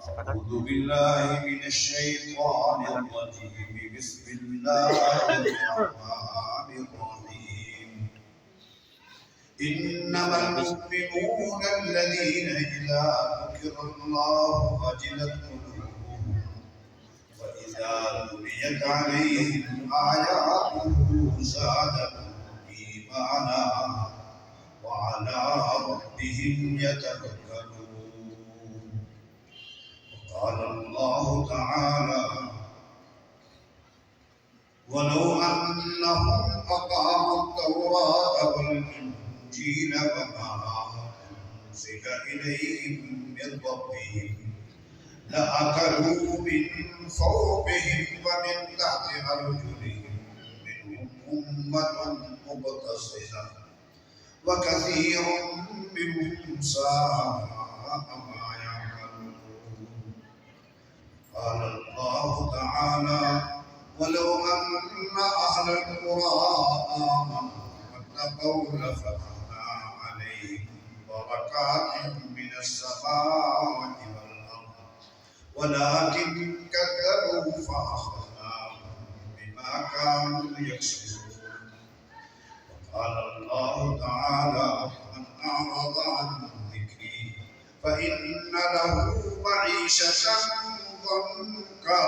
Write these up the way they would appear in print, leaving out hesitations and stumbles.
أعوذ بالله من الشيطان الرجيم بسم الله الرحمن الرحيم إنما المؤمنون الذين إذا ذكر الله وجلت قلوبهم وإذا تليت عليهم آياته زادتهم إيمانا وعلى ربهم يتوكلون. قال الله تعالى ولو أنهم أقاموا التوراة والإنجيل وما أنزل إليهم من ربهم لأكلوا من فوقهم ومن تحت أرجلهم منهم أمة مقتصدة وكثير منهم ساء ما يعملون. قال الله تعالى ولو أن أهل القرى آمنوا واتقوا لفتحنا عليهم بركات من السماوات والأرض ولكن كذبوا فأخذناهم بما كانوا يكسبون. وقال الله تعالى من أعرض عن ذكري فإن له معيشة ضنكا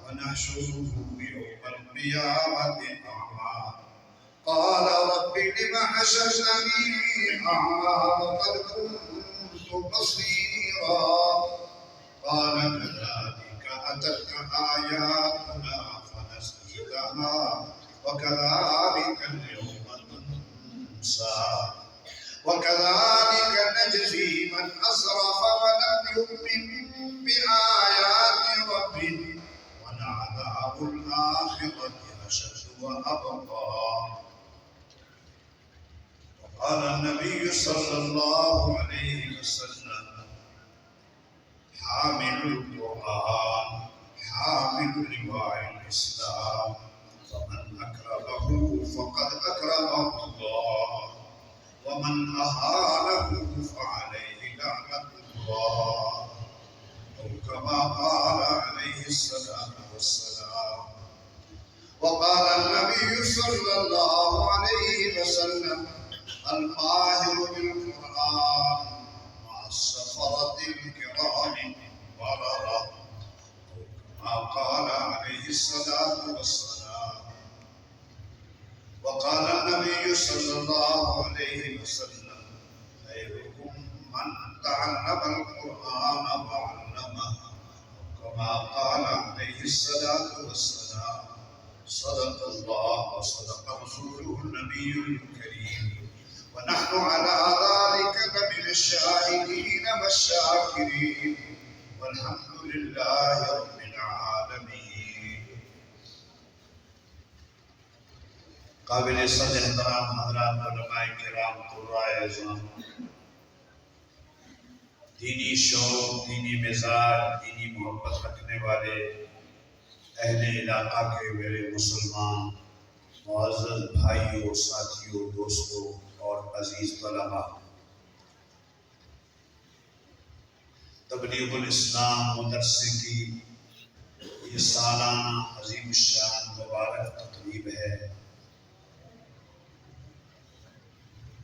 ونحشره يوم القيامة أعمى قال رب لم حشرتني أعمى وقد كنت بصيرا قال كذلك أتتك آياتنا فنسيتها وكذلك اليوم تنسى وكذلك نجزي من أسرف ولم يؤمن بآيات ربه ولعذاب الآخرة أشد وأبقى. وقال النبي صلى الله عليه وسلم حامل القرآن حامل لواء الإسلام فمن أكرمه فقد أكرمه الله ومن أهانه فعليه لعنة الله أو كما قال عليه الصلاة والسلام. وقال النبي صلى الله عليه وسلم الماهر بالقرآن مع السفرة الكرام بررة أو كما قال عليه الصلاة والسلام. وقال النبي صلى الله عليه وسلم خيركم من تعلم القرآن وعلمه كما قال عليه الصلاة والسلام. صدق الله وصدق رسوله النبي الكريم ونحن على ذلك لمن الشاهدين والشاكرين والحمد لله رب العالمين. قابل صد احترام حضرات علماء کرام قرائے اعظام، دینی شوق دینی مزاج دینی محبت رکھنے والے اہل علاقہ کے میرے مسلمان معزز بھائیوں ساتھیوں دوستوں اور عزیز طلباء، تبلیغ الاسلام مدرسے کی یہ سالانہ عظیم الشان مبارک تقریب ہے۔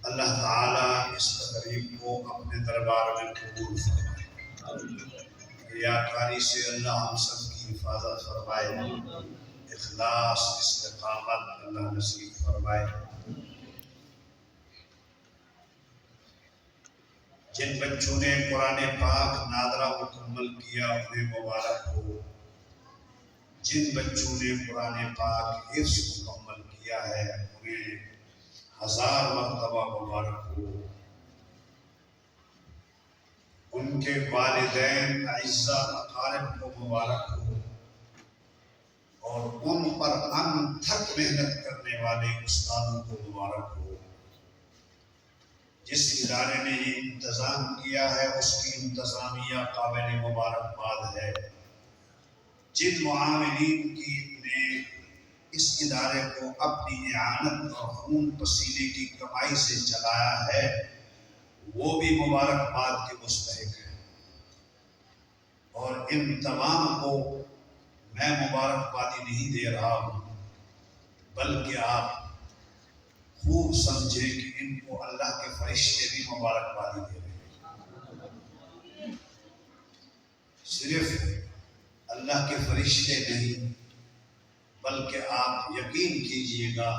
اللہ تعالیٰ اس تقریب کو اپنے دربار میں قبول فرمائے، ریاکاری سے اللہ ہم سب کی حفاظت فرمائے، اخلاص استقامت اللہ نصیب فرمائے۔ جن بچوں نے قرآن پاک نادرہ مکمل کیا انہیں مبارک ہو، جن بچوں نے قرآن پاک حفظ مکمل کیا ہے انہیں 1000 مرتبہ مبارک ہو۔ ان کے والدین اعزاء اقارب کو مبارک ہو، اور ان پر انتھک محنت کرنے والے استادوں کو مبارک ہو۔ جس ادارے نے یہ انتظام کیا ہے اس کی انتظامیہ قابل مبارکباد ہے۔ جن معاملین کی نے اس ادارے کو اپنی اعانت اور خون پسینے کی کمائی سے چلایا ہے وہ بھی مبارکباد کے مستحق ہیں۔ اور ان تمام کو میں مبارکبادی نہیں دے رہا ہوں، بلکہ آپ خوب سمجھیں کہ ان کو اللہ کے فرشتے بھی مبارکبادی دے رہے ہیں۔ صرف اللہ کے فرشتے نہیں، بلکہ آپ یقین کیجئے گا،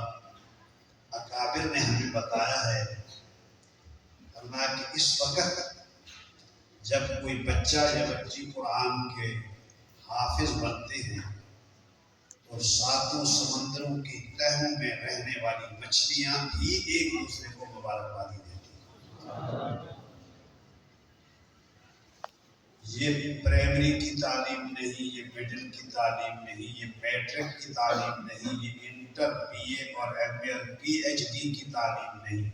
اکابر نے ہمیں بتایا ہے، فرمایا کہ اس وقت جب کوئی بچہ یا بچی قرآن کے حافظ بنتے ہیں تو ساتوں سمندروں کی تہوں میں رہنے والی مچھلیاں بھی ایک دوسرے کو مبارکبادی دیتی ہیں۔ یہ پرائمری کی تعلیم نہیں، یہ مڈل کی تعلیم نہیں، یہ میٹرک کی تعلیم نہیں، یہ انٹر بی اے اور ایم اے اور پی ایچ ڈی کی تعلیم نہیں،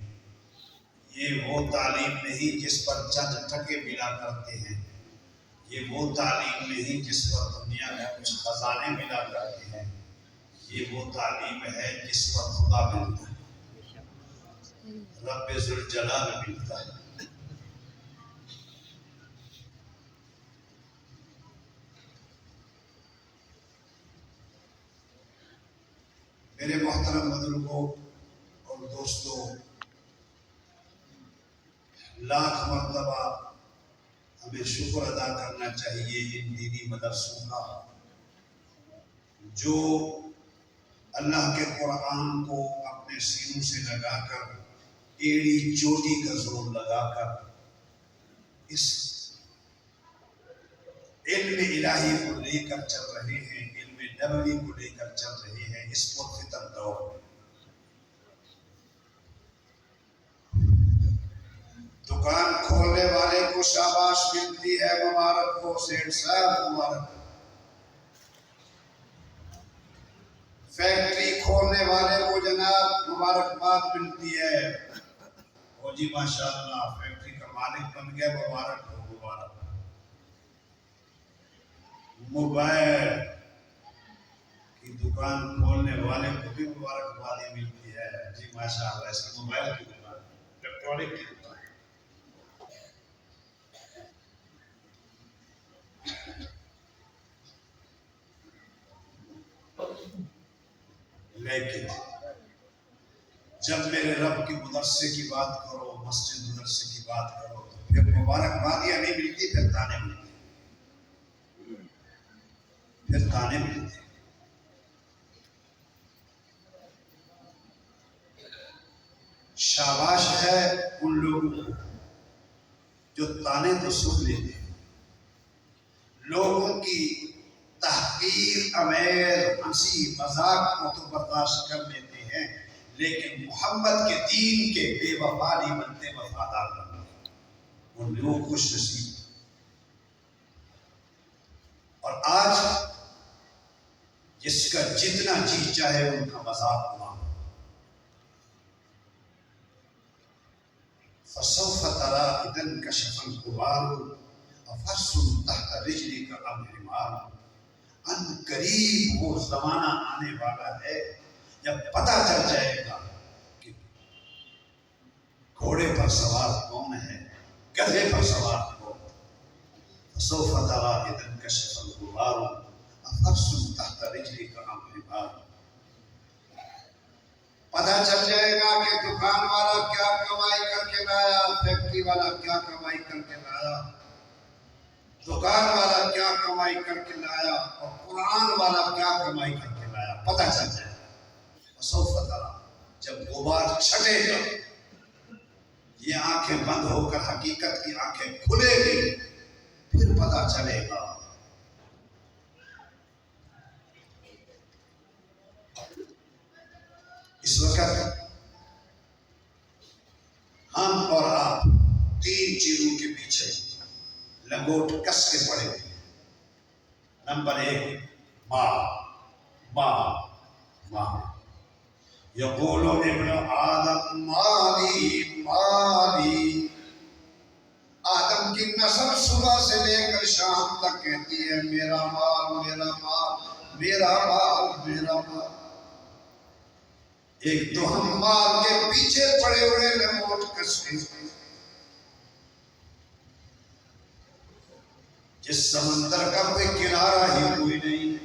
یہ وہ تعلیم نہیں جس پر چند ٹکے ملا کرتے ہیں، یہ وہ تعلیم نہیں جس پر دنیا میں کچھ خزانے ملا کرتے ہیں، یہ وہ تعلیم ہے جس پر خدا ملتا ہے، رب ذوالجلال ملتا ہے۔ میرے محترم بزرگوں اور دوستوں، لاکھ مرتبہ ہمیں شکر ادا کرنا چاہیے ان دینی مدرسوں کا، جو اللہ کے قرآن کو اپنے سینوں سے لگا کر، ایڑی چوٹی کا زور لگا کر اس علم الہی کو لے کر چل رہے ہیں، علم نبوی کو لے کر چل رہے ہیں اس پرفتن دور میں۔ دکان کھولنے والے کو شاباش ملتی ہے، مبارک ہو سیٹھ صاحب، مبارک۔ فیکٹری کھولنے والے کو جناب مبارکباد ملتی ہے، او جی ماشاءاللہ فیکٹری کا مالک بن گیا، مبارک ہو، مبارک۔ موبائل کی دکان کھولنے والے کو بھی مبارکبادی ملتی ہے، جی ماشاءاللہ اس کی موبائل کی دکان، الیکٹرانک کی دکان۔ لیکن جب میرے رب کی مدرسے کی بات کرو، مسجد مدرسے کی بات کرو، تو پھر مبارکبادیاں نہیں ملتی، پھر تانے ملتے، پھر تانے ملتے۔ شاباش ہے ان لوگوں کو جو تانے تو سن لیتے ہیں، لوگوں کی تحقیر آمیز ہنسی مذاق کو تو برداشت کر لیتے ہیں، لیکن محمد کے دین کے بے وفا نہیں بنتے، وفادار بنتے، ان لوگ خوش نصیب۔ اور آج جس کا جتنا جی چاہے ان کا مذاق ہوا، فسوف ترى اذا انكشف الغبار افرس تحت رجلك ام حمار۔ ان قریب وہ زمانہ آنے والا ہے جب پتہ چل جائے گا کہ گھوڑے پر سوار کون ہے، گدھے پر سوار کون۔ فسوف ترى اذا انكشف الغبار افرس تحت رجلك ام حمار۔ پتہ چل جائے گا کہ دکان والا کیا کمائی کر کے لایا، فیکٹری والا کیا کمائی کر کے لایا، دکان والا کیا کمائی کر کے لایا، اور قرآن والا کیا کمائی کر کے لایا، پتہ چل جائے گا۔ سوف ترى، جب غبار چھٹے گا، یہ آنکھیں بند ہو کر حقیقت کی آنکھیں کھلے گی، پھر پتہ چلے گا۔ اس وقت ہم اور آپ تین چیزوں کے پیچھے لنگوٹ کس کے پڑے ہوئے ہیں۔ نمبر ایک، ماں ماں ماں۔ یقول ابن آدم مالی مالی۔ آدم کی نسل صبح سے لے کر شام تک کہتی ہے میرا مال میرا مال میرا مال میرا مال۔ ایک تو ہم مال کے پیچھے پڑے ہوئے لنگوٹ کس کے، جس سمندر کا کوئی کنارہ ہی کوئی نہیں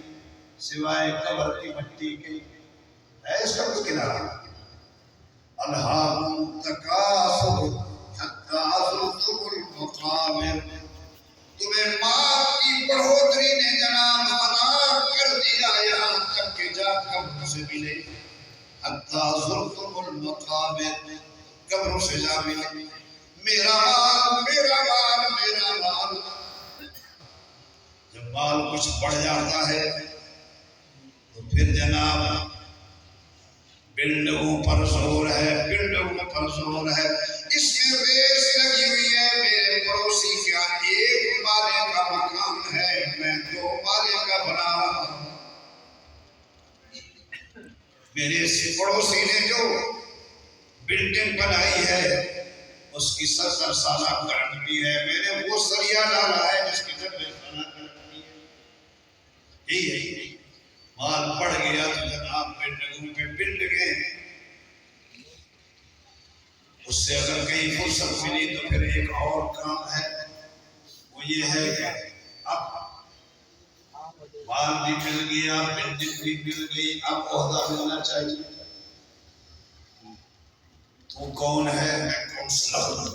سوائے قبر کی مٹی کے، ہے اس کا کوئی کنارہ؟ الہاکم تکاثر حتی زرتم المقابر، تمہیں مال کی بڑھوتری نے جناب بنا کر دیا یہاں تک کہ جا قبر سے ملے، حتی زرتم المقابر، قبر سے جا ملے، میرا مال میرا مال میرا مال۔ جب مال کچھ بڑھ جاتا ہے تو پھر جناب بلڈنگوں پر زور ہے، بلڈنگوں پر زور ہے، اس میں ریس لگی ہوئی ہے، میرے پڑوسی کا ایک مالے کا مکان ہے، میں 2 مالے کا بنا رہا ہوں، میرے پڑوسی نے جو بلڈنگ بنائی ہے اس کی 70 سالہ گارنٹی ہے، میں نے وہ سریا ڈالا ہے جس کی 70 سالہ گارنٹی ہے۔ یہی مال بڑھ گیا تو جناب بلڈنگوں پہ بلڈنگیں، اس سے اگر کہیں فرصت ملی تو پھر ایک اور کام ہے، وہ یہ ہے کہ اب مال بھی مل گیا، بلڈنگ بھی مل گئی، اب عہدہ ملنا چاہیے۔ تو کون ہے؟ میں کونسلر،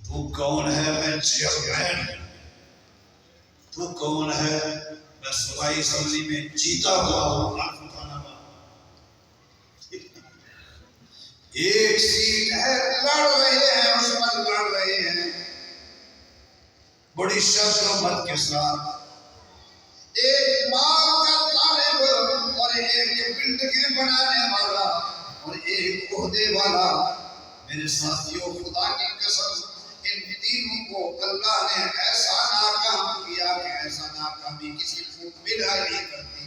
تو کون ہے؟ میں چیئرمین، تو کون ہے؟ میں صوبائی اسمبلی میں جیتا ہوا ہوں، ایک سیٹ ہے، لڑ رہے ہیں، اس پر لڑ رہے ہیں بڑی شرط و مت کے ساتھ، ایک مال کا طالب اور ایک بلڈنگیں بنانے والا اور ایک عہدے والا۔ میرے ساتھیوں، خدا کی قسم ان تینوں کو اللہ نے ایسا ناکام کیا کہ ایسا ناکامی کسی کو ملا نہیں کرتی۔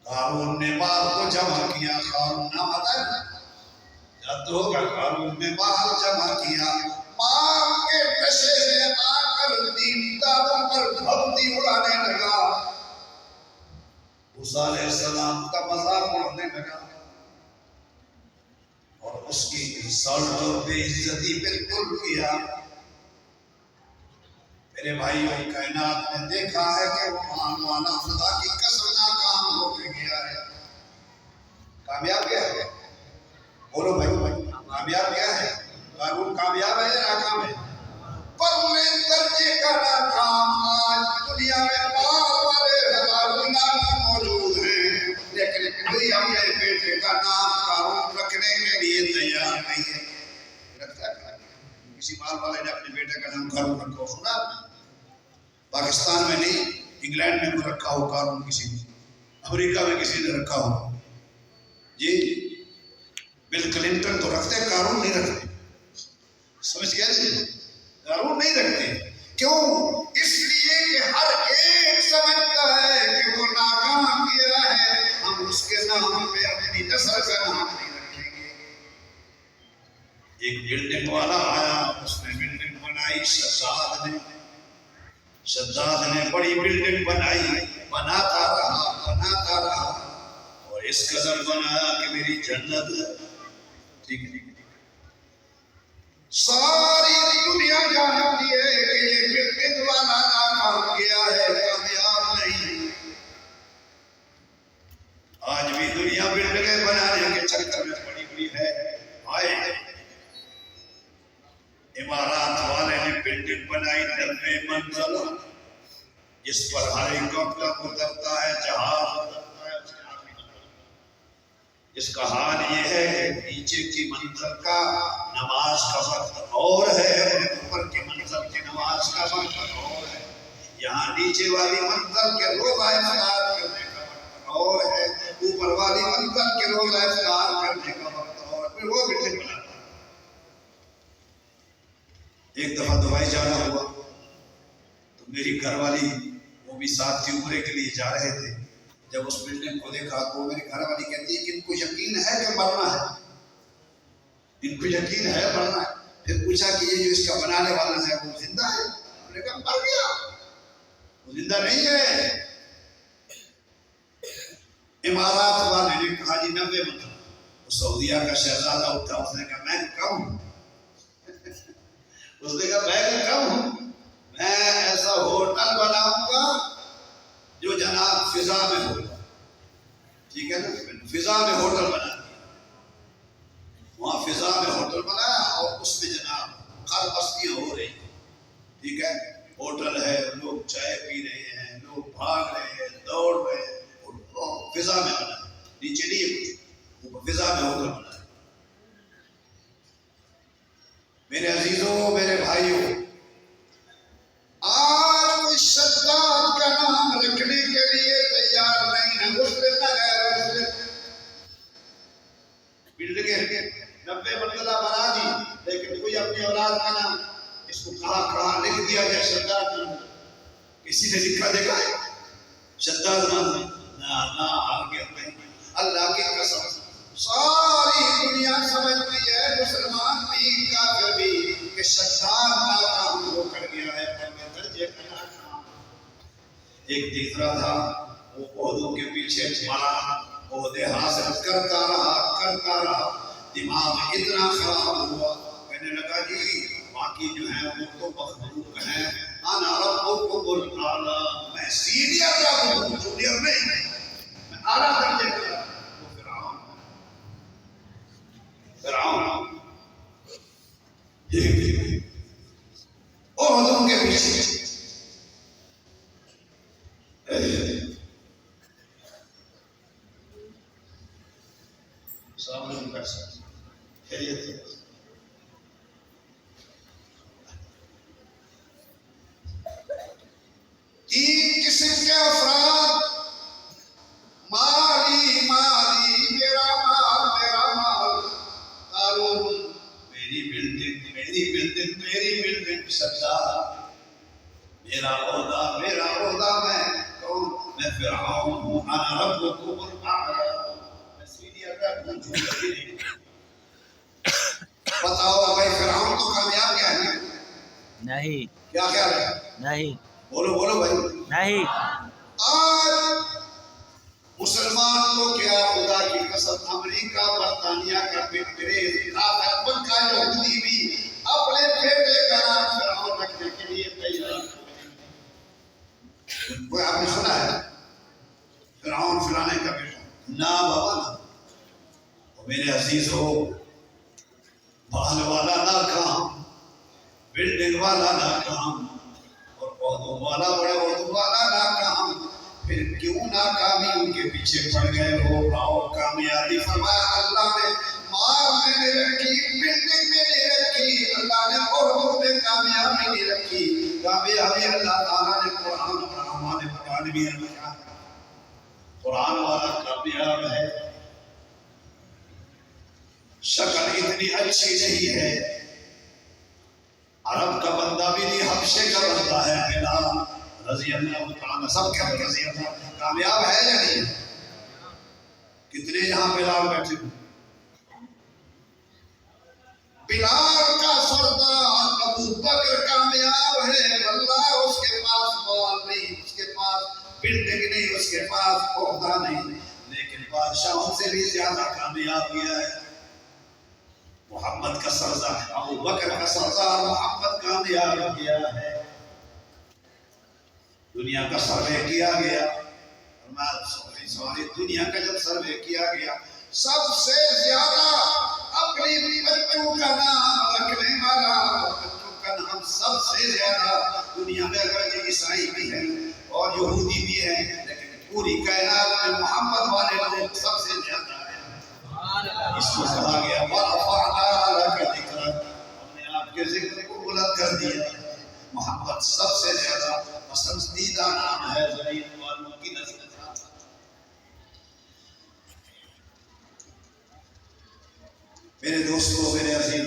قارون نے مال کو جمع کیا، قارون نام آتا ہے جاتا ہوگا، قارون نے مال جمع کیا، مال کے نشے میں آ کر دین داروں پر دھمکی اڑانے لگا، موسیٰ علیہ السلام کا مذاق اڑانے لگا اور اس کی انسلٹ اور بے عزتی بالکل کیا۔ میرے بھائیوں، کائنات نے دیکھا ہے کہ وہ مان والا خدا کی قسم ناکام ہو کے گیا ہے۔ کامیاب کیا ہے؟ بولو بھائی، کامیاب کیا ہے؟ قارون کامیاب ہے یا ناکام ہے؟ پرلے درجے کا ناکام۔ آج دنیا میں مال والے ہزاروں نام موجود ہیں، لیکن کوئی اپنے بیٹے کا نام قارون رکھنے کے لیے تیار نہیں ہے۔ رکھتا ہے کسی مال والے نے اپنے بیٹے کا نام قارون رکھا ہو؟ سنا پاکستان میں نہیں، انگلینڈ میں کوئی رکھا ہو قارون، کسی نے امریکہ میں کسی نے رکھا ہو؟ جی بل کلنٹن تو رکھتے، قارون نہیں رکھتے۔ سمجھ گیا جی؟ قارون نہیں رکھتے، کیوں؟ اس لیے کہ ہر ایک سمجھتا ہے کہ وہ ناکام کیا ہے، ہم اس کے نام پہ اپنی نسل کا نام نہیں رکھیں گے۔ ایک بلڈنگ والا آیا، اس نے بلڈنگ بنائی، شداد نے بڑی بلڈنگ بنائی، بناتا رہا اور اس قدر بنایا کہ میری جنت، ٹھیک ہے، ساری دنیا جانتی ہے کہ یہ بلڈنگ والا ناکام کیا ہے، کامیاب نہیں۔ آج بھی دنیا بلڈنگیں بنانے کے چکر میں پڑی ہوئی ہے۔ آئے امارات والے نے بلڈنگ بنائی 90 منزل، جس پر ہیلی کاپٹر اترتا ہے، جہاز اترتا ہے، اس کا حال یہ ہے کہ نیچے کی منزل کا نماز کا وقت اور ہے اور اوپر کی منزل کی نماز کا وقت اور ہے، یہاں نیچے والی منزل کے روزہ افطار کرنے کا وقت اور ہے، اوپر والی منزل کے روزہ افطار کرنے کا وقت اور، پھر وہ بلڈنگ بنا۔ ایک دفعہ دبئی جانا ہوا تو میری گھر والی، وہ بھی ساتھ تھی، عمرے کے لیے جا رہے تھے، جب اس بلڈنگ کو دیکھا تو میری گھر والی کہتی ہے کہ ان کو یقین ہے کہ مرنا ہے، ان کو یقین ہے مرنا ہے۔ پھر پوچھا کہ یہ جو اس کا بنانے والا ہے وہ زندہ ہے؟ ہم نے کہا مر گیا، وہ زندہ نہیں ہے۔ امارات والے نے کہا جی 90 منزل۔ سعودیہ کا شہزادہ اٹھا، اس نے کہا میں کم اس نے کہا میں کم ہوں، میں ایسا ہوٹل بناؤں گا جو جناب فضا میں ہوگا، ٹھیک ہے نا، فضا میں ہوٹل بنا دیا، وہاں فضا میں ہوٹل بنایا اور اس میں جناب ہر بستیاں ہو رہی ہیں، ٹھیک ہے، ہوٹل ہے، لوگ چائے پی رہے ہیں، لوگ بھاگ رہے ہیں، دوڑ رہے ہیں، فضا میں بنا، نیچے نہیں ہے کچھ، اوپر فضا میں ہوٹل بنا۔ میرے عزیزوں، میرے بھائیوں، آج کوئی شداد کا نام رکھنے کے لیے تیار نہیں ہے، مسلم نہ غیر مسلم، بلڈنگیں 90 منزلہ بنا دی، لیکن کوئی اپنی اولاد کا نام اس کو کہاں لکھ دیا گیا شداد نام، کسی نے لکھا دیکھا ہے شداد نام؟ نہ آگے نہیں، اللہ کی قسم ساری دنیا سمجھتی ہے، مسلمان بھی کافر بھی، کہ شداد ناکام ہو کر گیا ہے، پہلے درجے کا ناکام۔ ایک تیسرا تھا، وہ عہدوں کے پیچھے مرا، عہدے حاصل کرتا رہا، دماغ اتنا خراب ہوا، کہنے لگا جی باقی جو ہیں وہ تو مخلوق ہیں، انا ربکم الاعلی، میں سینئر رب ہوں، جونیئر نہیں، میں اعلیٰ درجے کا۔ فرعون عہدوں کے پیچھے سامنے نہیں کر سکتے، خیریت ہے۔ تین قسم کے افراد، مالی میرا مال، قارون میری بلڈنگ سردار، میرا عہدہ، میں کون؟ میں فرعون ہوں، انا ربکم الاعلی، میں سینئر رب ہوں، جھوٹا نہیں۔ بتاؤ بھائی فرعون تو کامیاب کیا ہے؟ نہیں۔ کیا خیال ہے؟ نہیں۔ بولو بھائی نہیں۔ آج مسلمان تو کیا، خدا کی قسم، امریکہ برطانیہ کا انگریز کا یہودی بھی اپنے بیٹے کا نام فرعون رکھنے کے لیے تیار۔ کوئی آپ نے سنا ہے فرعون فلانے کا بیٹا؟ نہ بابا نہ۔ میرے عزیز ہو، بال والا ناکام، بلڈنگ والا ناکام، اور عہدوں والا بڑے عہدوں والا ناکام، پھر کیوں ناکامی ان کے پیچھے پڑ گئے ہو؟ آؤ کامیابی فرمایا اللہ نے، مال میں نہیں رکھی، بلڈنگ میں نہیں رکھی، اللہ نے عہدوں میں کامیابی نہیں رکھی، کامیابی اللہ تعالیٰ نے قرآن اور ہمارے قرآن بھی رکھا ہے، قرآن والا کامیاب ہے۔ شکل اتنی اچھی نہیں ہے، عرب کا بندہ بھی نہیں، حبشے کا بندہ ہے، بلال رضی اللہ تعالیٰ، سب کے رضی اللہ، کامیاب ہے یا نہیں؟ کتنے یہاں بلال بیٹھے ہیں؟ بلال کا سردار ابو بکر کامیاب ہے، اللہ اس کے پاس مال نہیں، اس کے پاس بلڈنگ نہیں، اس کے پاس عہدہ نہیں، لیکن بادشاہوں سے بھی زیادہ کامیاب گیا ہے۔ محمد کا سردار، ابو بکر کا سردار محمد کامیاب گیا ہے۔ دنیا کا سروے کیا گیا، ساری دنیا کا جب سروے کیا گیا، سب سے زیادہ اپنی بچوں کا نام رکھنے والا، بچوں کا نام سب سے زیادہ دنیا میں، اگر عیسائی بھی ہے اور یہودی بھی ہے، لیکن پوری کائنات میں محمد والے لوگ سب سے زیادہ ہیں۔ اس کو کہا گیا وَرَفَعْنَا لَكَ ذِكْرَكَ، ہم نے آپ کے ذکر کو بلند کر دیا۔ محمد سب سے زیادہ پسندیدہ نام ہے زمین والوں کی نسل کا۔ میرے دوستو، میرے عزیز،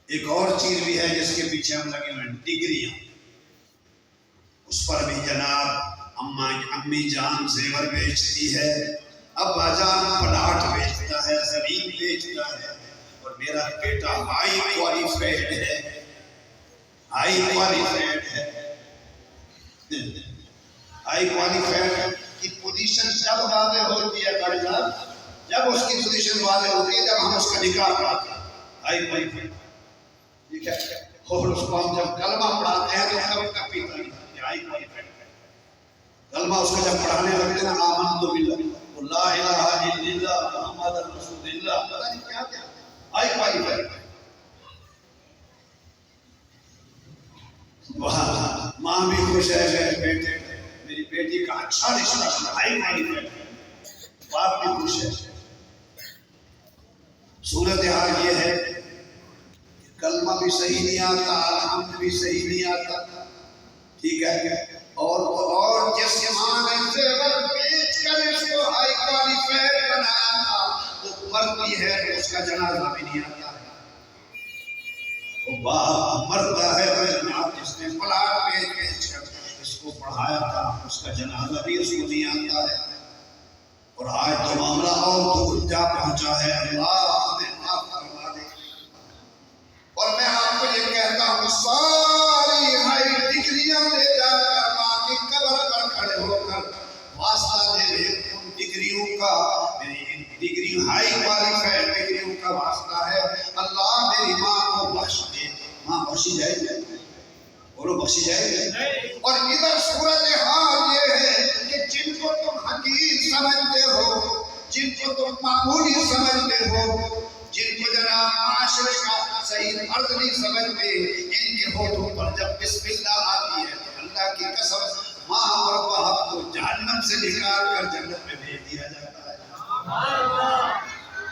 ایک اور چیز بھی ہے جس کے پیچھے ہم لگے ہوئے ہیں، ڈگریاں۔ اس پر بھی جناب امی جان زیور بیچتی ہے، ابا جان پلاٹ بیچتا ہے، زمین بیچتا ہے، اور میرا بیٹا ہائی کوالیفائڈ ہے، ہائی کوالیفائڈ کی پوزیشن جب واضح ہوتی ہے بھائی صاحب، جب اس کی پوزیشن واضح ہوتی ہے جب ہم اس کا نکاح کرتے ہیں، ہائی کوالیفائڈ ٹھیک ہے، اور اس کو ہم جب کلمہ پڑھاتے ہیں تو کبھی کا پیتا نہیں، کلمہ اس کو جب پڑھانے لگتے ہیں آمنت باللہ لا الہ الا اللہ محمد رسول اللہ، پتہ نہیں کیا کیا آئی پائی وہاں ماں بھی خوش ہے، میرے بیٹے میری بیٹی کا اچھا رشتہ آئی پائی، باپ بھی خوش ہے۔ صورتحال یہ ہے کہ کلمہ بھی صحیح نہیں آتا، الحمد بھی صحیح نہیں آتا، ٹھیک ہے، اور جس ماں نے زیور بیچ کر اس کو ہائی کوالیفائڈ بنایا تھا وہ مرتی ہے تو اس کا جنازہ بھی نہیں آتا ہے، وہ باپ مرتا ہے جس نے پلاٹ بیچ کر اس کو پڑھایا تھا اس کا جنازہ بھی اس کو نہیں آتا ہے، اور آج تو معاملہ اور دور جا پہنچا ہے، اللہ ہمیں معاف کروا دے۔ اور میں آپ کو یہ کہتا ہوں ساری ہائی ڈگریاں لے جا کر ماں کی قبر پر کھڑے ہو کر واسطہ دے دے ان ڈگریوں کا، میری ڈگری ہائی کوالیفائڈ ڈگریوں کا واسطہ ہے، اللہ میری ماں کو بخش دے، ماں بخشی جائے گی، بولو بخشی جائے گی۔ اور ادھر صورتحال یہ ہے کہ جن کو تم حقیر سمجھتے ہو، جن کو تم معمولی سمجھتے ہو، جن کو جناب معاشرے کا صحیح فرد نہیں سمجھتے، ان کے ہونٹوں پر جب بسم اللہ آتی ہے تو اللہ کی قسم ماں اور باپ کو جہنم سے نکال کر جنت میں بھیج دیا جاتا ہے۔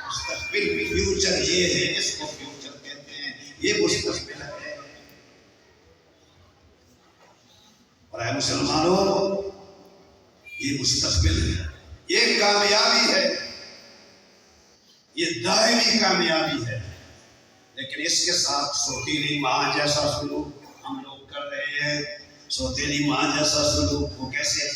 مستقبل فیوچر یہ ہے، اس کو فیوچر کہتے ہیں، یہ مستقبل ہے۔ اور اے مسلمانوں یہ مستقبل ہے، یہ کامیابی ہے، یہ دائمی کامیابی ہے، لیکن اس کے ساتھ سوتیلی ماں جیسا سلوک ہم لوگ کر رہے ہیں۔ سوتیلی ماں جیسا سلوک وہ کیسے؟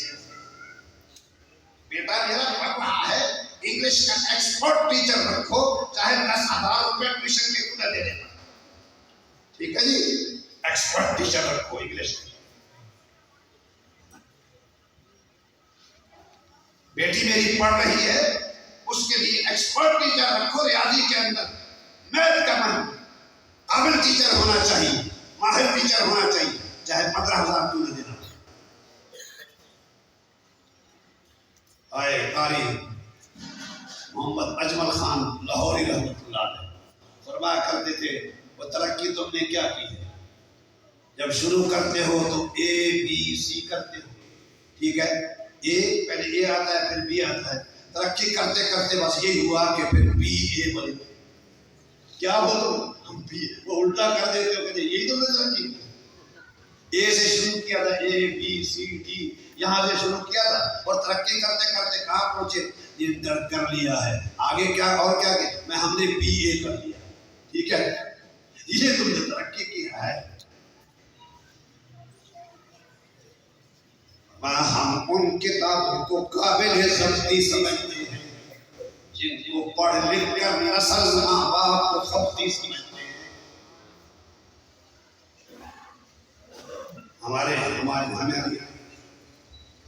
بیٹا میرا پڑھ رہا ہے، انگلش کا ایکسپرٹ ٹیچر رکھو، چاہے 10,000 روپے ایڈمیشن کے کیوں نہ دے دینا، ٹھیک ہے جی، ایکسپرٹ ٹیچر رکھو انگلش کا۔ بیٹی میری پڑھ رہی ہے، اس کے لیے ایکسپرٹ ٹیچر رکھو، ریاضی کے اندر میتھ کا قابل ٹیچر ہونا چاہیے، ماہر ٹیچر ہونا چاہیے، چاہے 15,000 کیوں نہ دینا۔ آئے قاری محمد اجمل خان لاہوری رحمۃ اللہ علیہ فرمایا کرتے تھے وہ ترقی تم نے کیا کی ہے، جب شروع کرتے ہو تو اے بی سی کرتے ہو، ٹھیک ہے، اے پہلے اے آتا ہے پھر بی آتا ہے، ترقی کرتے کرتے بس یہی ہوا کہ پھر بی اے بنے، کیا بولو ہم بی وہ الٹا کر دیتے ہو، کہتے یہی تو میں ترقی، اے سے شروع کیا تھا، اے بی سی ڈی یہاں سے شروع کیا تھا، اور ترقی کرتے کرتے کہاں پہنچے، یہ درد کر لیا ہے، آگے کیا اور کیا کہ میں ہم نے بی اے کر لیا، ٹھیک ہے، یہ تم نے ترقی کیا ہے۔ ہم ان کتابوں کو قابل ضبطی سمجھتے ہیں جن کو پڑھ لکھ کر نسل ماں باپ کو خبتی سمجھتے ہیں۔ ہمارے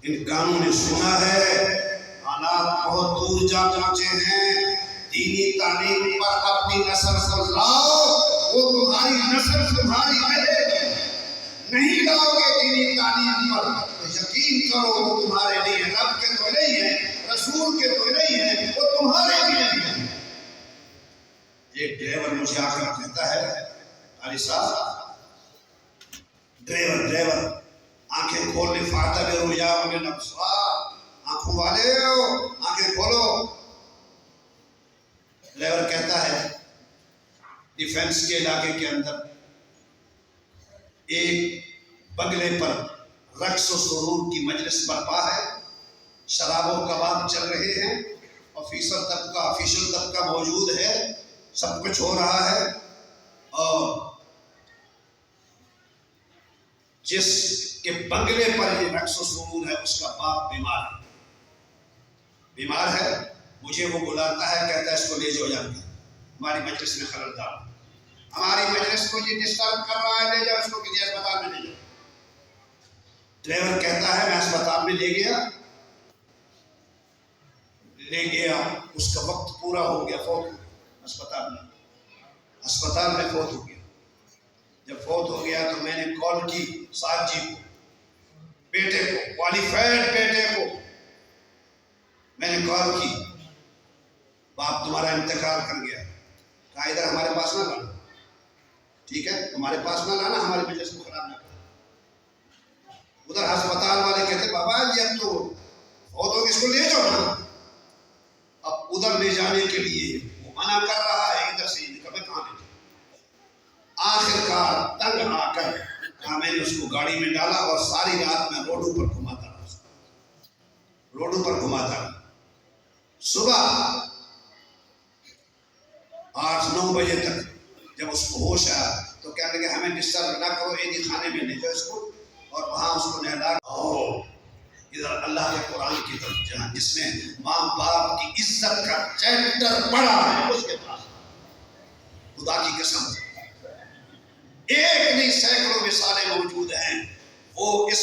ان کانوں نے سنا ہے، حالات بہت دور جا پہنچے ہیں، دینی تعلیم پر اپنی نسل کو لاؤ، وہ تمہاری نسل تمہاری رہے گی، نہیں لاؤ گے دینی تعلیم پر تو یقین کرو وہ تمہارے لیے رب کے تو نہیں ہے، رسول کے تو نہیں ہے، وہ تمہارے بھی نہیں ہے۔ ایک ڈرائیور مجھے آ کر کہتا ہے علی صاحب، ڈرائیور آنکھیں کھولنے فاتح بے رویا انہیں نبسوار، آنکھوں والے ہو آنکھیں کھولو۔ ڈرائیور کہتا ہے ڈیفنس کے علاقے کے اندر ایک بنگلے پر رقص و سرور کی مجلس برپا ہے، شراب و کباب چل رہے ہیں، آفیشل طبقہ موجود ہے، سب کچھ ہو رہا ہے، اور جس کے بنگلے پر یہ رقص و سرور ہے اس کا باپ بیمار ہے، مجھے وہ بلاتا ہے، کہتا ہے اس کو لے جاؤ جا کے، ہماری مجلس میں خلل ڈال، ہماری مجلس کو یہ ڈسٹرب کر رہا ہے، لے جاؤ اس کو کسی اسپتال میں لے جاؤ۔ ڈرائیور کہتا ہے میں اسپتال میں لے گیا، اس کا وقت پورا ہو گیا، فوت ہو گیا، اسپتال میں فوت ہو گیا۔ فوت ہو گیا تو میں نے کال کی سعد جی کو، بیٹے کو، کوالیفائڈ بیٹے کو میں نے کال کی، باپ تمہارا انتقال کر گیا، کہا ادھر ہمارے پاس نہ لانا، ٹھیک ہے ہمارے پاس نہ لانا، ہمارے مجلس کو خراب نہ کرنا۔ ادھر ہسپتال والے کہتے بابا یہ اب تو بہت ہو، اس کو لے جاؤ نا۔ اب ادھر لے جانے کے لیے وہ منع کر رہا ہے، ادھر سے میں کہاں لے جاؤں؟ آخر کار تنگ آ کر کہا میں نے اس کو گاڑی میں ڈالا اور ساری رات میں روڈوں پر گھماتا رہا، روڈوں پر گھماتا رہا۔ صبح 8-9 بجے تک جب اس کو ہوش آیا تو کہنے لگے ہمیں ڈسٹرب نہ کرو، ایک خانے میں لے جاؤ اس کو اور وہاں اس کو نہلا۔ ادھر اللہ کے قرآن کی طرف جہاں جس میں ماں باپ کی عزت کا چیپٹر پڑا ہے اس کے پاس خدا کی قسم ایک نہیں سینکڑوں مثالیں موجود ہیں، وہ اس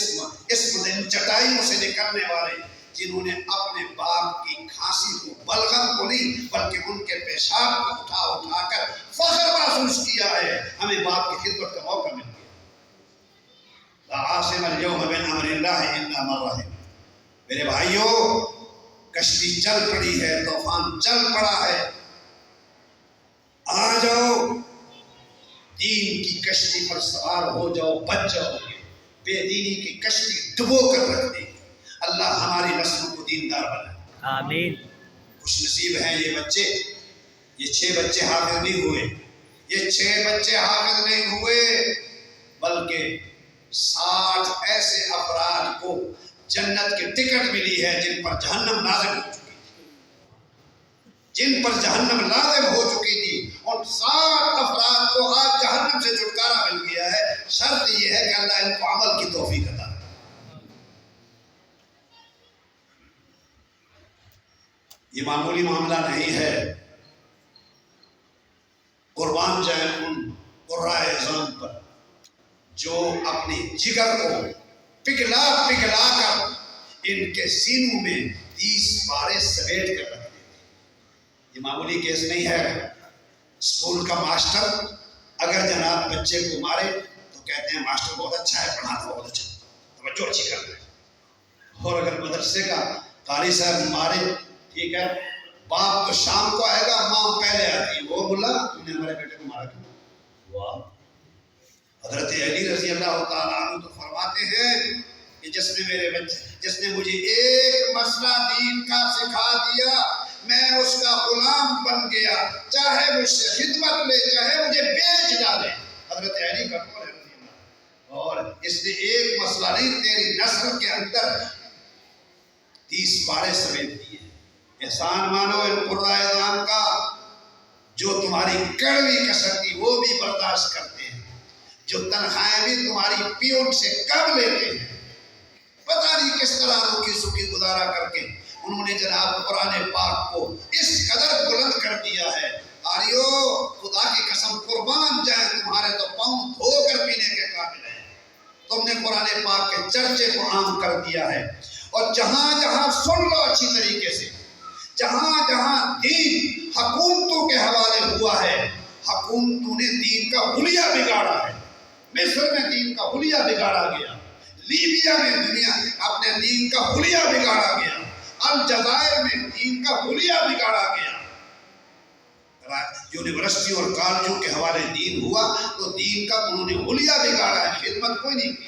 چٹائیوں سے نکلنے والے جنہوں نے اپنے باپ کی کھانسی کو، بلغم کو نہیں بلکہ ان کے پیشاب کو اٹھا اٹھا کر فخر محسوس کیا ہے، ہمیں باپ کی خدمت کا موقع مل گیا۔ لا عاصم اليوم من امر اللہ الا من رحم۔ میرے بھائیوں کشتی چل پڑی ہے، طوفان چل پڑا ہے، آ جاؤ دین کی کشتی پر سوار ہو جاؤ، بچ جاؤ گے، بے دینی کی کشتی ڈبو کر رکھ دے گی۔ اللہ ہماری نسلوں کو دیندار بنائے، آمین۔ خوش نصیب ہیں یہ بچے، یہ 6 بچے حافظ نہیں ہوئے، یہ 6 بچے حافظ نہیں ہوئے بلکہ 60 ایسے افراد کو جنت کی ٹکٹ ملی ہے جن پر جہنم لازم ہو چکی تھی، جن پر جہنم لازم ہو چکی تھی، ان 60 افراد کو آج جہنم سے چھٹکارا مل گیا ہے۔ شرط یہ ہے کہ اللہ ان کو عمل کی توفیق عطا کرے۔ یہ معمولی معاملہ نہیں ہے، قربان جائیں ان قرائے اعظام پر جو اپنے جگر کو پگھلا پگھلا کر ان کے سینوں میں 30 پارے سمیٹ کر رکھ دیتے۔ یہ معمولی کیس نہیں ہے۔ اسکول کا ماسٹر اگر جناب بچے کو مارے تو کہتے ہیں ماسٹر بہت اچھا ہے، پڑھاتا بہت اچھا، توجہ اچھی کرتا ہے۔ اور اگر مدرسے کا قاری صاحب مارے، ٹھیک ہے، باپ تو شام کو آئے گا، ماں پہلے آتی ہے، وہ بولا تم نے ہمارے بیٹے کو مارا کیوں؟ واہ! حضرت علی رضی اللہ تعالیٰ عنہ تو فرماتے ہیں کہ جس نے مجھے ایک مسئلہ دین کا سکھا دیا، میں اس کا غلام بن گیا، چاہے مجھ سے خدمت لے چاہے مجھے بیچ ڈالے۔ حضرت علی کا قول ہے رضی اللہ، اور اس نے ایک مسئلہ نہیں تیری نسل کے اندر 30 پارے سمیٹ دیے۔ احسان مانو ان قرائے اعظام کا جو تمہاری کڑوی کسر وہ بھی برداشت کرتے ہیں، جو تنخواہیں بھی تمہاری پیوٹ سے کم لیتے ہیں، پتہ نہیں کس طرح روکی سکی گزارا کر کے انہوں نے جناب قرآن پاک کو اس قدر بلند کر دیا ہے۔ آریو خدا کی قسم قربان جائیں تمہارے تو پاؤں دھو کر پینے کے قابل ہیں۔ تم نے قرآن پاک کے چرچے کو عام کر دیا ہے، اور جہاں جہاں سن لو اچھی طریقے سے، جہاں جہاں دین حکومتوں کے حوالے ہوا ہے، حکومتوں نے دین کا حلیہ بگاڑا ہے۔ مصر میں دین کا حلیہ بگاڑا گیا، لیبیا میں دنیا اپنے دین کا حلیہ بگاڑا گیا، الجزائر میں دین کا حلیہ بگاڑا گیا۔ یونیورسٹی اور کالجوں کے حوالے دین ہوا تو دین کا انہوں نے حلیہ بگاڑا ہے، خدمت کوئی نہیں کی،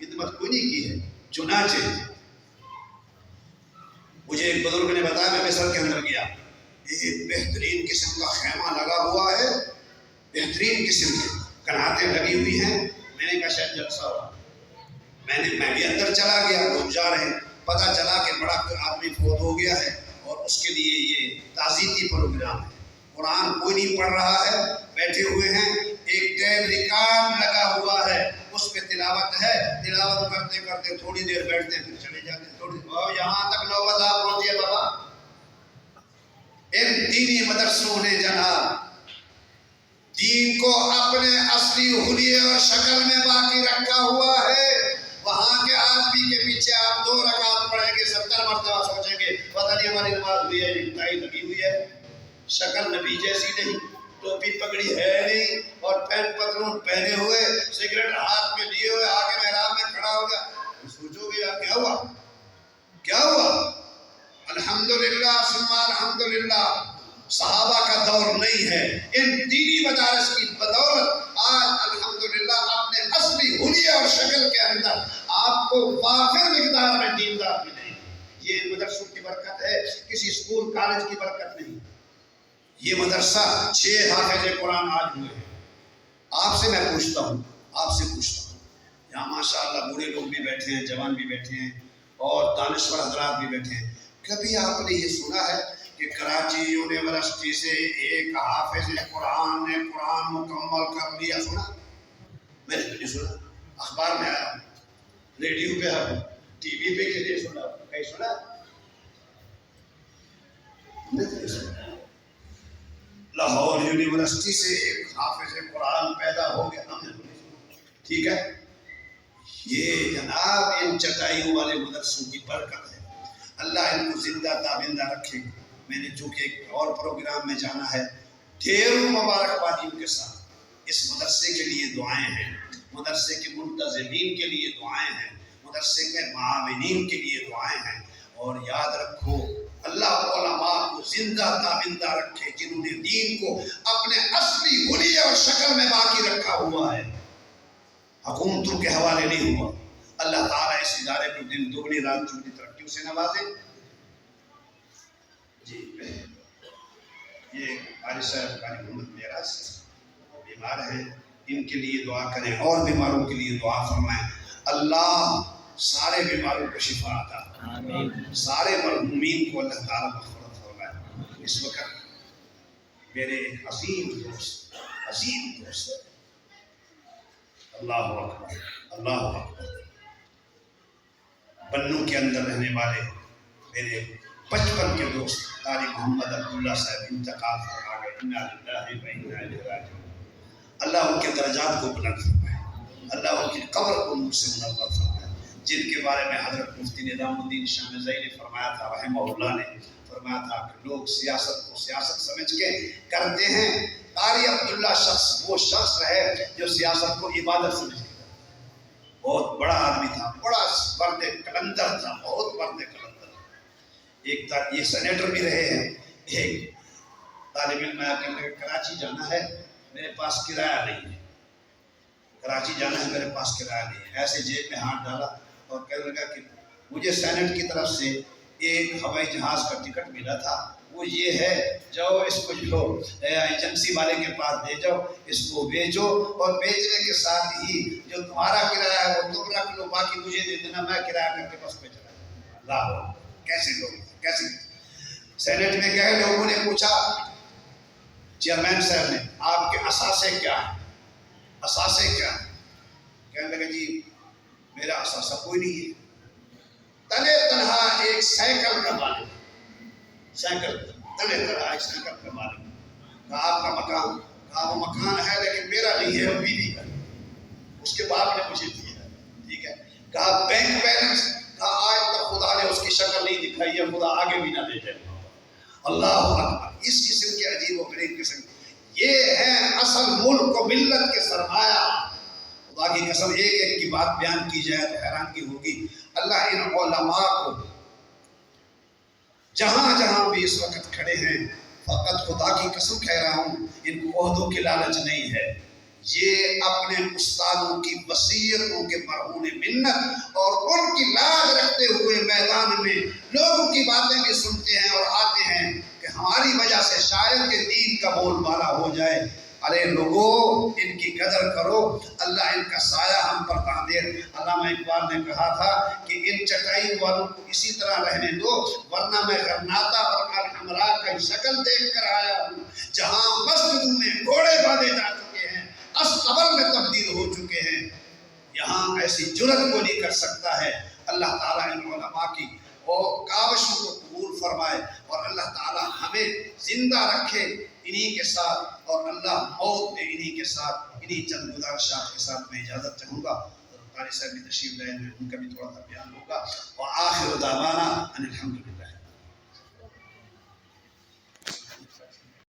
خدمت کوئی نہیں کی ہے۔ چنانچہ مجھے ایک بزرگ نے بتایا، میں مصر کے اندر گیا، ایک بہترین قسم کا خیمہ لگا ہوا ہے، بہترین قسم کی کناتیں لگی ہوئی ہیں۔ میں نے کہا شاید جلسہ ہوا، میں بھی اندر چلا گیا، لوگ جا رہے ہیں، پتہ چلا کہ بڑا آدمی فوت ہو گیا ہے اور اس کے لیے یہ تعزیتی پروگرام ہے۔ قرآن کوئی نہیں پڑھ رہا ہے، بیٹھے ہوئے ہیں، ایک ٹیپ ریکارڈ لگا ہوا ہے، اس پہ تلاوت ہے، تلاوت کرتے کرتے تھوڑی دیر بیٹھتے ہیں پھر چلے جاتے ہیں، یہاں تک نوبت آپ پہنچے بابا۔ ان دینی مدرسوں نے جناب دین کو اپنے اصلی حلیے اور شکل میں باقی رکھا ہوا ہے۔ وہاں کے آدمی کے پیچھے آپ 2 رکعت پڑھیں گے 70 مرتبہ سوچیں گے پتہ نہیں ہماری نماز ہوئی ہے، ٹائی لگی ہوئی ہے، شکل نبی جیسی نہیں۔ ٹوپی پگڑی ہے نہیں اور پینٹ پتلون پہنے ہوئے سگریٹ ہاتھ میں لیے ہوئے آگے محراب میں کھڑا ہو گیا، سوچو گے یار کیا ہوا کیا ہوا؟ الحمدللہ ثم الحمدللہ صحابہ کا دور نہیں ہے، ان دینی مدارس کی بدولت آج الحمدللہ اپنے اصلی حلیہ اور شکل کے اندر آپ کو وافر مقدار میں دیندار ملیں گے۔ یہ مدرسوں کی برکت ہے، کسی اسکول کالج کی برکت نہیں۔ یہ مدرسہ 6 حافظ قرآن آج ہوئے ہیں۔ آپ سے میں پوچھتا ہوں یہاں ماشاءاللہ بوڑھے لوگ بھی بیٹھے ہیں، جوان بھی بیٹھے ہیں اور دانشور حضرات بھی بیٹھے ہیں، کبھی آپ نے یہ سنا ہے کہ کراچی یونیورسٹی سے ایک حافظ قرآن نے قرآن مکمل کر لیا؟ سنا؟ میں نے نہیں سنا، اخبار میں آیا، ریڈیو پہ آیا، ٹی وی پہ کسی نے سنا؟ کہیں سنا؟ نہیں سنا۔ لاہور یونیورسٹی سے ایک حافظ قرآن پیدا ہو گیا، ہم نے نہیں سنا۔ ٹھیک ہے، یہ جناب ان چٹائیوں والے مدرسوں کی برکت ہے، اللہ ان کو زندہ تابندہ رکھے۔ میں نے چونکہ ایک اور پروگرام میں جانا ہے، ڈھیروں مبارکبادیوں کے ساتھ اس مدرسے کے لیے دعائیں ہیں، مدرسے کے منتظمین کے لیے دعائیں ہیں، مدرسے کے معاونین کے لیے دعائیں ہیں، اور یاد رکھو اللہ علماء کو زندہ تابندہ رکھے جنہوں نے دین کو اپنے اصلی حلیہ اور شکل میں باقی رکھا ہوا ہے، حکومتوں کے حوالے نہیں ہوا۔ اللہ تعالیٰ اس ادارے کو دن دگنی رات چگنی ترقیوں سے نوازے۔ جی یہ قاری صاحب قاری محمد معراج بیمار ہیں، ان کے لیے دعا کریں اور بیماروں کے لیے دعا فرمائیں۔ اللہ سارے بیماروں کو شفا عطا فرمائے، سارے مرحومین کو اللہ تعالیٰ مغفرت فرمائے۔ اس وقت میرے ایک عظیم دوست اللہ اکبر اللہ اکبر بنوں کے اندر رہنے والے میرے بچپن کے دوست قاری محمد عبداللہ صاحب انتقال فرما گئے، انا للہ و انا الیہ راجعون۔ اللہ ان کے درجات کو بلند فرمائے، اللہ ان کی قبر کو نور سے منور فرمائے، جن کے بارے میں حضرت مفتی نظام الدین شاہ مزئی نے فرمایا تھا رحمہ اللہ نے فرمایا تھا کہ لوگ سیاست کو سیاست سمجھ کے کرتے ہیں، قاری عبداللہ وہ شخص رہے جو سیاست کو عبادت سمجھ کے، بہت بڑا آدمی تھا، بڑا مرد کلندر تھا، بہت مرد کلندر۔ ایک یہ سینیٹر بھی رہے ہیں، ایک طالب علم آیا کہنے لگا کراچی جانا ہے، میرے پاس کرایہ نہیں ہے، کراچی جانا ہے میرے پاس کرایہ نہیں ہے۔ ایسے جیب میں ہاتھ ڈالا اور کہنے لگا کہ مجھے سینٹ کی طرف سے ایک ہوائی جہاز کا ٹکٹ ملا تھا، وہ یہ ہے، جاؤ اس کو جو ایجنسی والے کے پاس دے جاؤ، اس کو بیچو، اور بیچنے کے ساتھ ہی جو تمہارا کرایہ ہے وہ تم رکھ لو، باقی مجھے دے دینا، میں کرایہ کر کے بس پہ چلا جاؤں۔ اللہ کیسے لوگ کیسے سینٹ میں گئے، لوگوں نے پوچھا چیئرمین صاحب نے آپ کے اثاثے کیا ہیں، اثاثے کیا ہیں؟ کہنے لگا جی میرا اثاثہ کوئی نہیں ہے، تنے تنہا ایک سائیکل کا مالک، سائیکل تنے تنہا ایک سائیکل کا مالک۔ کہا آپ کا مکان؟ کہا وہ مکان ہے لیکن میرا نہیں ہے، وہ بیوی کا، اس کے باپ نے مجھے دیا ہے۔ ٹھیک ہے، کہا بینک بیلنس؟ کہا آج تک خدا نے اس کی شکل نہیں دکھائی ہے، خدا آگے بھی نہ دے جائے۔ اللہ اکبر، اس قسم کے عجیب و غریب قسم، یہ ہے اصل ملک و ملت کے سرمایہ۔ خدا کی قسم ایک ایک کی بات بیان کی جائے تو حیرانگی ہوگی۔ اللہ ان علماء کو جہاں جہاں بھی اس وقت کھڑے ہیں، فقط خدا کی قسم کہہ رہا ہوں، ان کو عہدوں کی لالچ نہیں ہے، یہ اپنے استادوں کی وصیتوں کے مرہون منت اور ان کی لاج رکھتے ہوئے میدان میں لوگوں کی باتیں بھی سنتے ہیں اور آتے ہیں کہ ہماری وجہ سے شاید کہ دین کا بول بالا ہو جائے۔ ارے لوگوں، ان کی قدر کرو، اللہ ان کا سایہ ہم پر باندھے۔ علامہ اقبال نے کہا تھا کہ ان چٹائی والوں کو اسی طرح رہنے دو، ورنہ میں غرناطہ اور الحمراء کی شکل دیکھ کر آیا ہوں، جہاں مسجدوں میں گھوڑے باندھے جا چکے ہیں، قبر میں تبدیل ہو چکے ہیں، یہاں ایسی جرت کو نہیں کر سکتا ہے۔ اللہ تعالیٰ ان علماء کی اور کاوشوں کو قبول فرمائے اور اللہ تعالیٰ ہمیں زندہ رکھے انہی کے ساتھ، اور اللہ موت میں انہی کے ساتھ، انہی چند گزارشات کے ساتھ میں اجازت چاہوں گا۔ قاری صاحب بھی تشریف لائے ہیں، ان کا بھی تھوڑا سا بیان ہوگا۔ وآخر دعوانا ان الحمدللہ۔